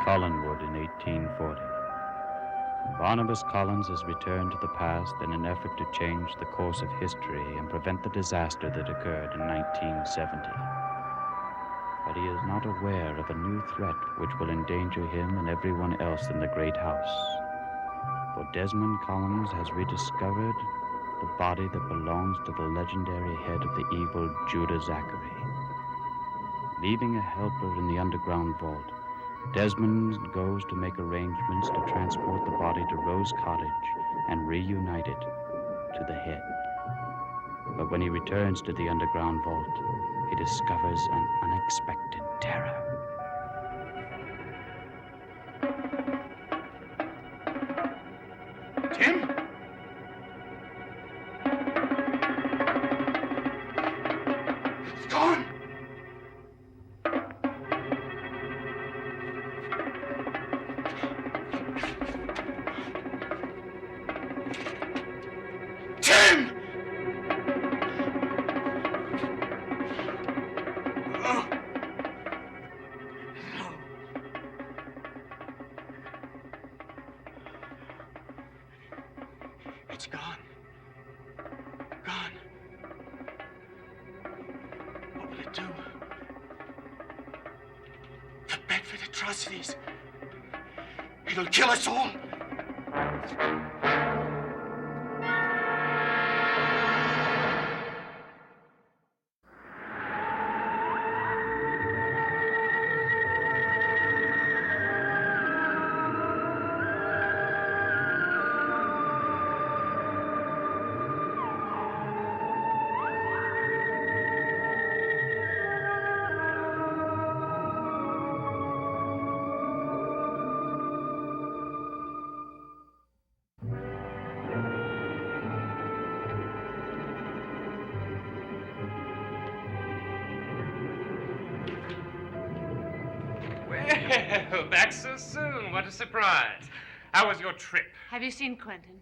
Collinwood in 1840. Barnabas Collins has returned to the past in an effort to change the course of history and prevent the disaster that occurred in 1970. But he is not aware of a new threat which will endanger him and everyone else in the great house. For Desmond Collins has rediscovered the body that belongs to the legendary head of the evil Judah Zachary. Leaving a helper in the underground vault, Desmond goes to make arrangements to transport the body to Rose Cottage and reunite it to the head. But when he returns to the underground vault, he discovers an unexpected terror. Tim? It's gone! Tim! Oh. No. It's gone. Gone. What will it do? The Bedford atrocities. It'll kill us all. Well, back so soon. What a surprise. How was your trip? Have you seen Quentin?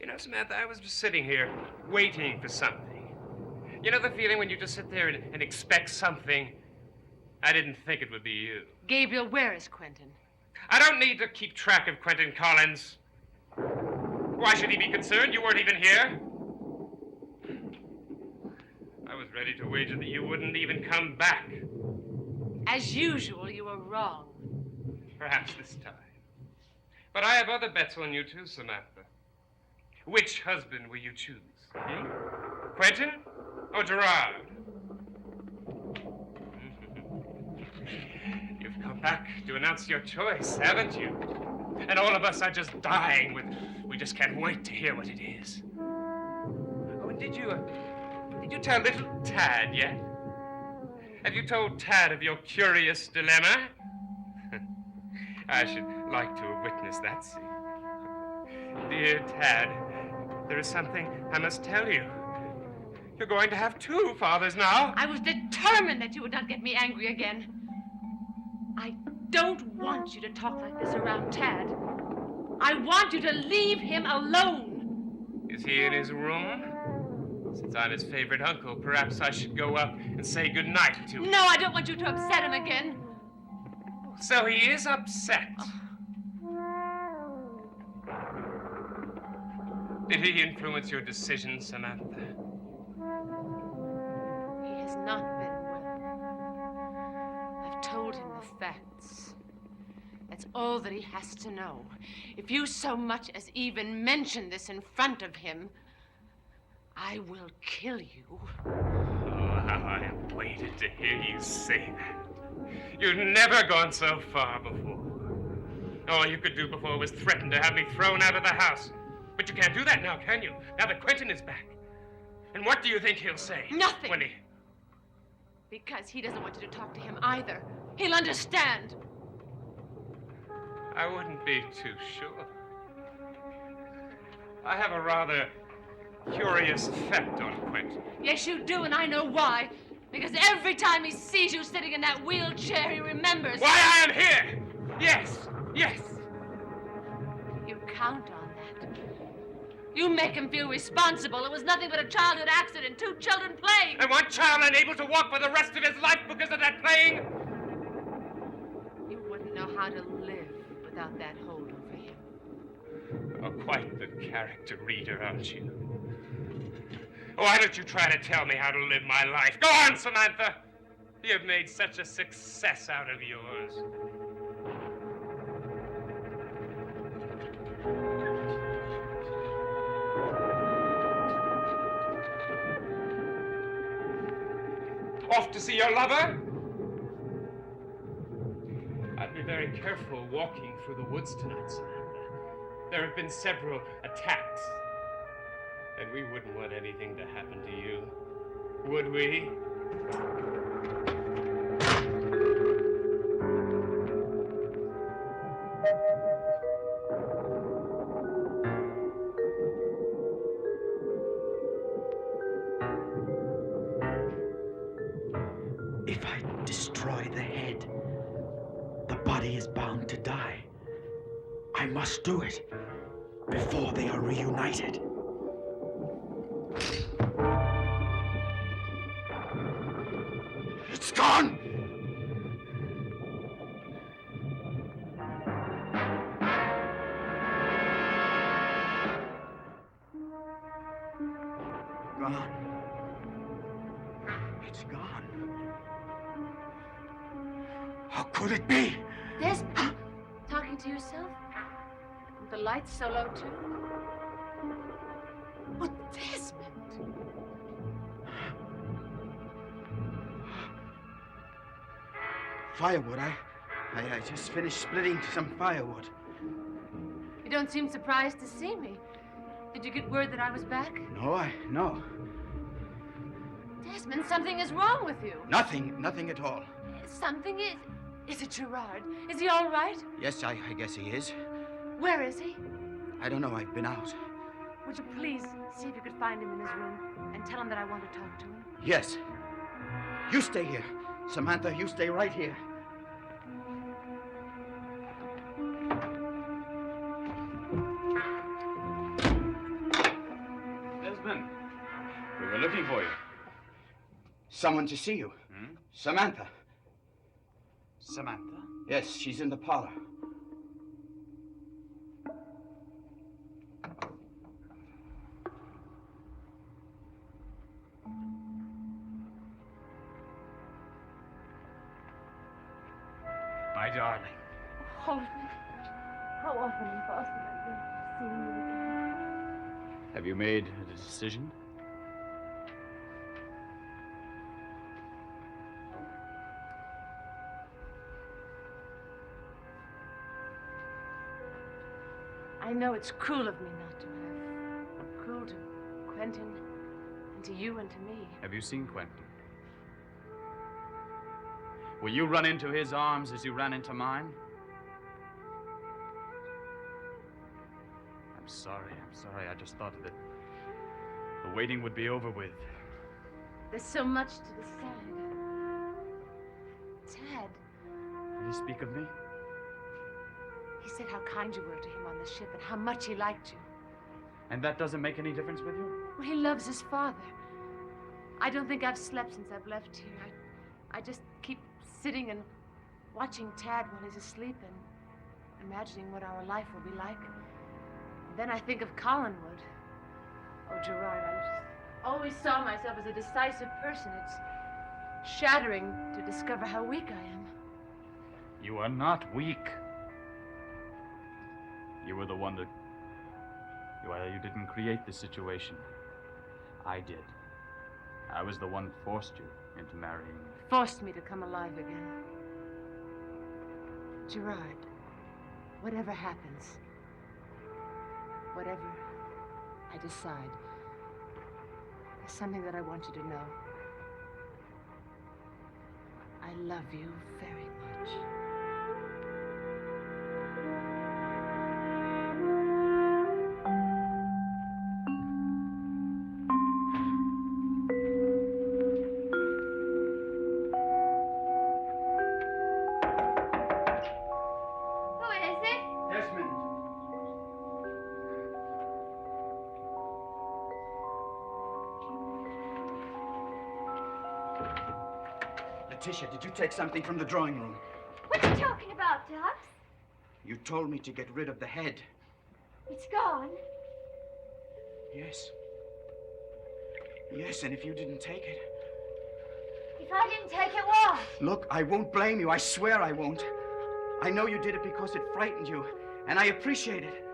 You know, Samantha, I was just sitting here waiting for something. You know the feeling when you just sit there and expect something? I didn't think it would be you. Gabriel, where is Quentin? I don't need to keep track of Quentin Collins. Why should he be concerned? You weren't even here. I was ready to wager that you wouldn't even come back. As usual, you were wrong. Perhaps this time. But I have other bets on you too, Samantha. Which husband will you choose? Quentin or Gerard? You've come back to announce your choice, haven't you? And all of us are just dying we just can't wait to hear what it is. Oh, and did you tell little Tad yet? Have you told Tad of your curious dilemma? I should like to have witnessed that scene. Dear Tad, there is something I must tell you. You're going to have two fathers now. I was determined that you would not get me angry again. I don't want you to talk like this around Tad. I want you to leave him alone. Is he in his room? Since I'm his favorite uncle, perhaps I should go up and say goodnight to him. No, I don't want you to upset him again. So he is upset. Did he influence your decision, Samantha? He has not been well. I've told him the facts. That's all that he has to know. If you so much as even mention this in front of him, I will kill you. Oh, how I have waited to hear you say that. You've never gone so far before. All you could do before was threaten to have me thrown out of the house. But you can't do that now, can you? Now that Quentin is back. And what do you think he'll say? Nothing. When he... Because he doesn't want you to talk to him either. He'll understand. I wouldn't be too sure. I have a rather curious effect on Quentin. Yes, you do, and I know why. Because every time he sees you sitting in that wheelchair, he remembers... Why I am here! Yes, yes. You count on that. You make him feel responsible. It was nothing but a childhood accident, two children playing. And one child unable to walk for the rest of his life because of that playing? You wouldn't know how to live without that hold over him. Oh, quite the character reader, aren't you? Why don't you try to tell me how to live my life? Go on, Samantha! You've made such a success out of yours. Off to see your lover? I'd be very careful walking through the woods tonight, Samantha. There have been several attacks. And we wouldn't want anything to happen to you, would we? If I destroy the head, the body is bound to die. I must do it before they are reunited. It's gone! Gone. It's gone. How could it be? Desmond, talking to yourself? With the lights so low, too? Oh, Desmond! Firewood. I just finished splitting some firewood. You don't seem surprised to see me. Did you get word that I was back? No. Desmond, something is wrong with you. Nothing at all. Something is... Is it Gerard? Is he all right? Yes, I guess he is. Where is he? I don't know, I've been out. Would you please see if you could find him in his room and tell him that I want to talk to him? Yes. You stay here. Samantha, you stay right here. Desmond, we were looking for you. Someone to see you. Samantha. Samantha? Yes, she's in the parlor. My darling. Hold me. How often in Boston I've been seeing you again. Have you made a decision? I know it's cruel of me not to have. Cruel to Quentin, and to you and to me. Have you seen Quentin? Will you run into his arms as you ran into mine? I'm sorry. I just thought that the waiting would be over with. There's so much to decide. Tad, Did he speak of me? he said how kind you were to him on the ship and how much he liked you. And that doesn't make any difference with you? Well, he loves his father. I don't think I've slept since I've left here. I just keep sitting and watching Tad while he's asleep and imagining what our life will be like. And then I think of Collinwood. Oh, Gerard, I just always saw myself as a decisive person. It's shattering to discover how weak I am. You are not weak. You were the one that... Well, you didn't create the situation. I did. I was the one that forced you into marrying me. Forced me to come alive again. Gerard, whatever happens, whatever I decide, there's something that I want you to know. I love you very much. Letitia, did you take something from the drawing room? What are you talking about, Dux? You told me to get rid of the head. It's gone. Yes. Yes, and if you didn't take it... If I didn't take it, what? Look, I won't blame you. I swear I won't. I know you did it because it frightened you, and I appreciate it.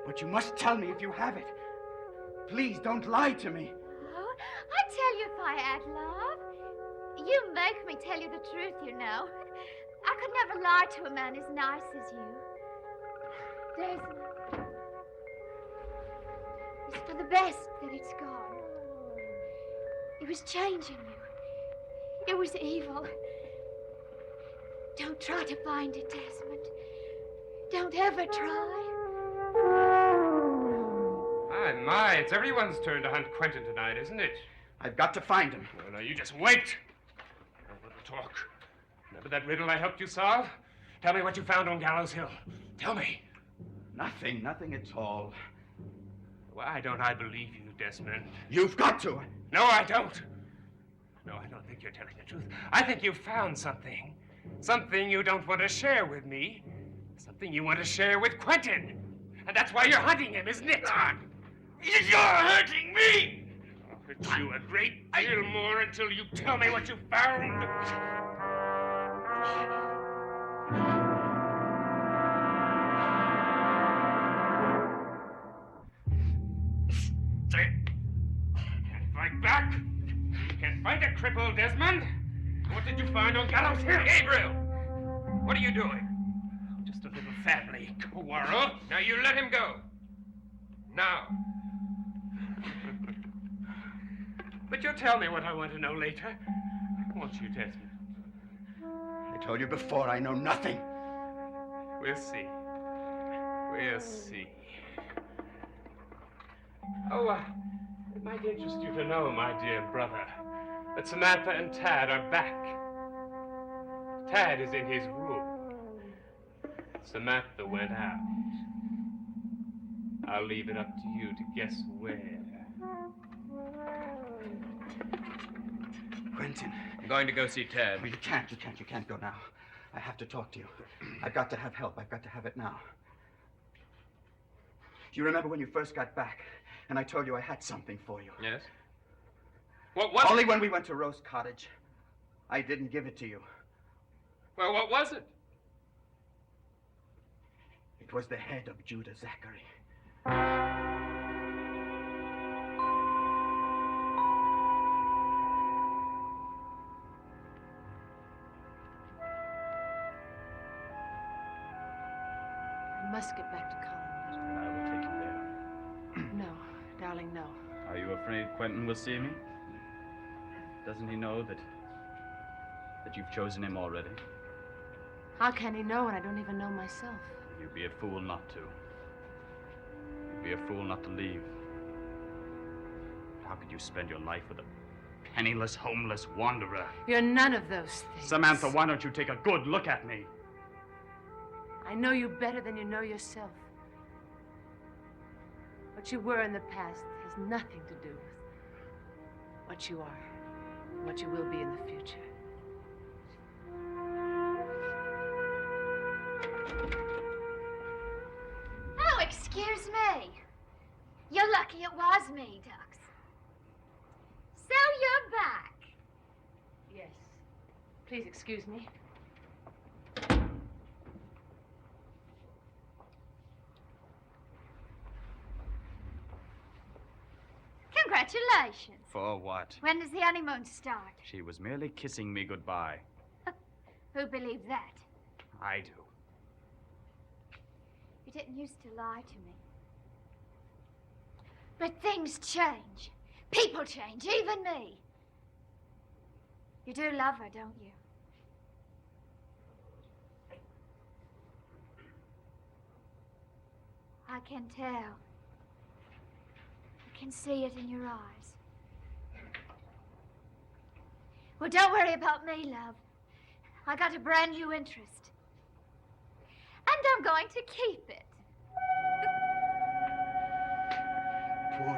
But you must tell me if you have it. Please, don't lie to me. Oh, I'd tell you if I had, love. You make me tell you the truth, you know. I could never lie to a man as nice as you. Desmond, it's for the best that it's gone. It was changing you. It was evil. Don't try to find it, Desmond. Don't ever try. My, it's everyone's turn to hunt Quentin tonight, isn't it? I've got to find him. Well, now, you just wait. No little talk. Remember that riddle I helped you solve? Tell me what you found on Gallows Hill. Tell me. Nothing at all. Why don't I believe you, Desmond? You've got to. No, I don't. No, I don't think you're telling the truth. I think you found something. Something you don't want to share with me. Something you want to share with Quentin. And that's why you're hunting him, isn't it? You're hurting me! I'll hurt you a great deal more until you tell me what you found. Can't fight back. Can't fight a cripple, Desmond. What did you find on Gallows Hill? Gabriel! What are you doing? Just a little family quarrel. Now you let him go. Now. But you'll tell me what I want to know later. Won't you, Desmond? I told you before, I know nothing. We'll see. We'll see. Oh, it might interest you to know, my dear brother, that Samantha and Tad are back. Tad is in his room. Samantha went out. I'll leave it up to you to guess where. Quentin. I'm going to go see Tad. You can't go now. I have to talk to you. I've got to have help. I've got to have it now. Do you remember when you first got back and I told you I had something for you? Yes? What? Only when we went to Rose Cottage. I didn't give it to you. Well, what was it? It was the head of Judah Zachary. I must get back to Collinwood. And I will take you there. No, darling, no. Are you afraid Quentin will see me? Doesn't he know that you've chosen him already? How can he know when I don't even know myself? You'd be a fool not to. You'd be a fool not to leave. How could you spend your life with a penniless, homeless wanderer? You're none of those things. Samantha, why don't you take a good look at me? I know you better than you know yourself. What you were in the past has nothing to do with what you are and what you will be in the future. Oh, excuse me. You're lucky it was me, Dux. So you're back. Yes. Please excuse me. Congratulations. For what? When does the honeymoon start? She was merely kissing me goodbye. Who believes that? I do. You didn't used to lie to me. But things change. People change, even me. You do love her, don't you? I can tell. I can see it in your eyes. Well, don't worry about me, love. I got a brand new interest. And I'm going to keep it. Poor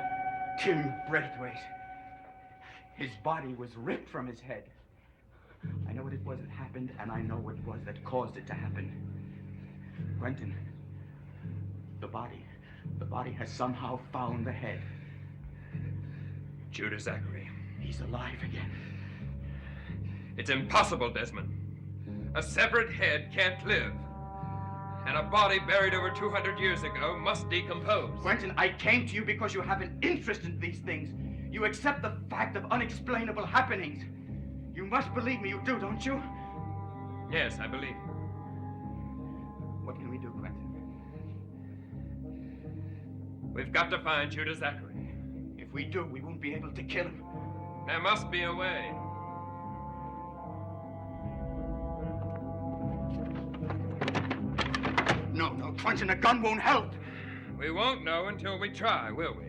Tim Braithwaite. His body was ripped from his head. I know what it was that happened, and I know what it was that caused it to happen. Quentin, the body has somehow found the head. Judah Zachary. He's alive again. It's impossible, Desmond. A severed head can't live. And a body buried over 200 years ago must decompose. Quentin, I came to you because you have an interest in these things. You accept the fact of unexplainable happenings. You must believe me, you do, don't you? Yes, I believe you. What can we do, Quentin? We've got to find Judah Zachary. If we do, we won't be able to kill him. There must be a way. No, Quentin, a gun won't help. We won't know until we try, will we?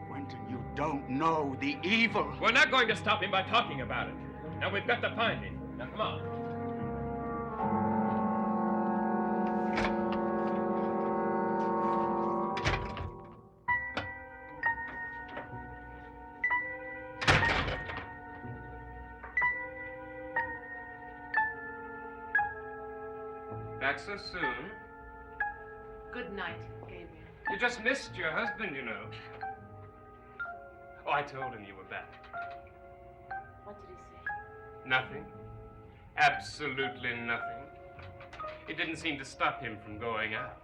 Quentin, you don't know the evil. We're not going to stop him by talking about it. Now we've got to find him. Now come on. Back so soon? Good night, Gabriel. You just missed your husband, you know. Oh, I told him you were back. What did he say? Nothing. Absolutely nothing. It didn't seem to stop him from going out.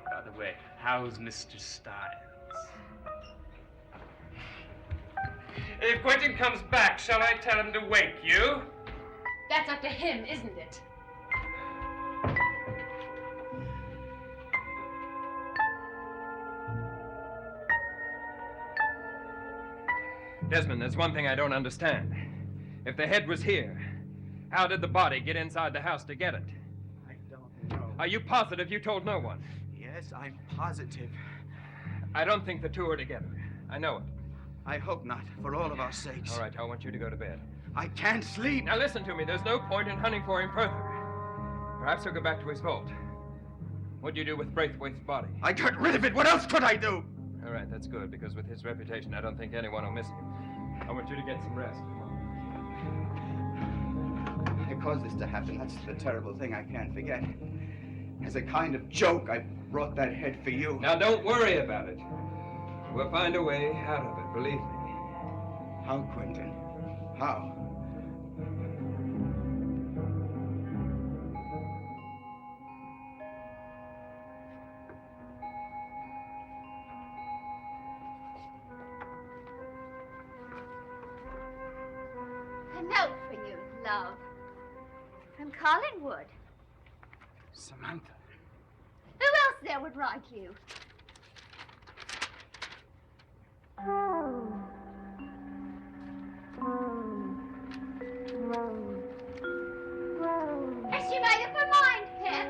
By the way, how's Mr. Stiles? If Quentin comes back, shall I tell him to wake you? That's up to him, isn't it? Desmond, there's one thing I don't understand. If the head was here, how did the body get inside the house to get it? I don't know. Are you positive you told no one? Yes, I'm positive. I don't think the two are together. I know it. I hope not, for all of our sakes. All right, I want you to go to bed. I can't sleep. Now listen to me. There's no point in hunting for him further. Perhaps he'll go back to his vault. What'd you do with Braithwaite's body? I got rid of it. What else could I do? All right, that's good, because with his reputation, I don't think anyone will miss him. I want you to get some rest. I caused this to happen. That's the terrible thing I can't forget. As a kind of joke, I brought that head for you. Now, don't worry about it. We'll find a way out of it, believe me. How, Quentin? How? A note for you, love. From Colin Wood. Samantha. Who else there would write you? Has she made up her mind, Pet?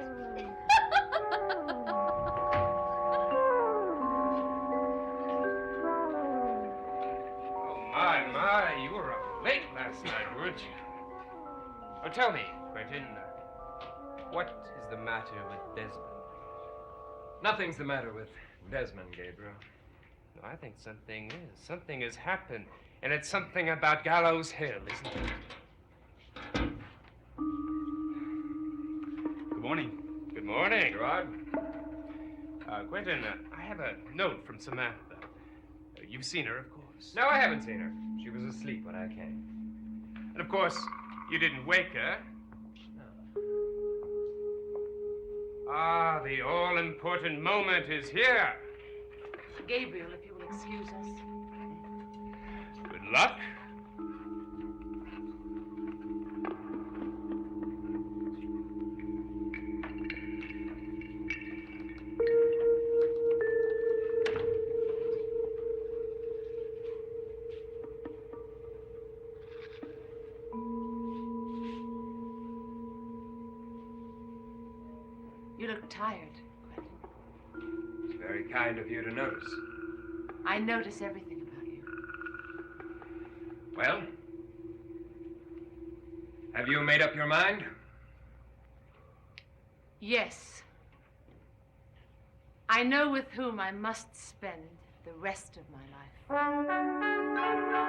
Oh, my, you were up late last night, weren't you? Oh, tell me, Quentin, what is the matter with Desmond? Nothing's the matter with Desmond, Gabriel. No, I think something is. Something has happened, and it's something about Gallows Hill, isn't it? Good morning. Good morning, Rod. Quentin, I have a note from Samantha. You've seen her, of course. No, I haven't seen her. She was asleep when I came. And of course, you didn't wake her. Ah, the all-important moment is here. Gabriel, if you will excuse us. Good luck. You look tired, Quentin. It's very kind of you to notice. I notice everything about you. Well? Have you made up your mind? Yes. I know with whom I must spend the rest of my life.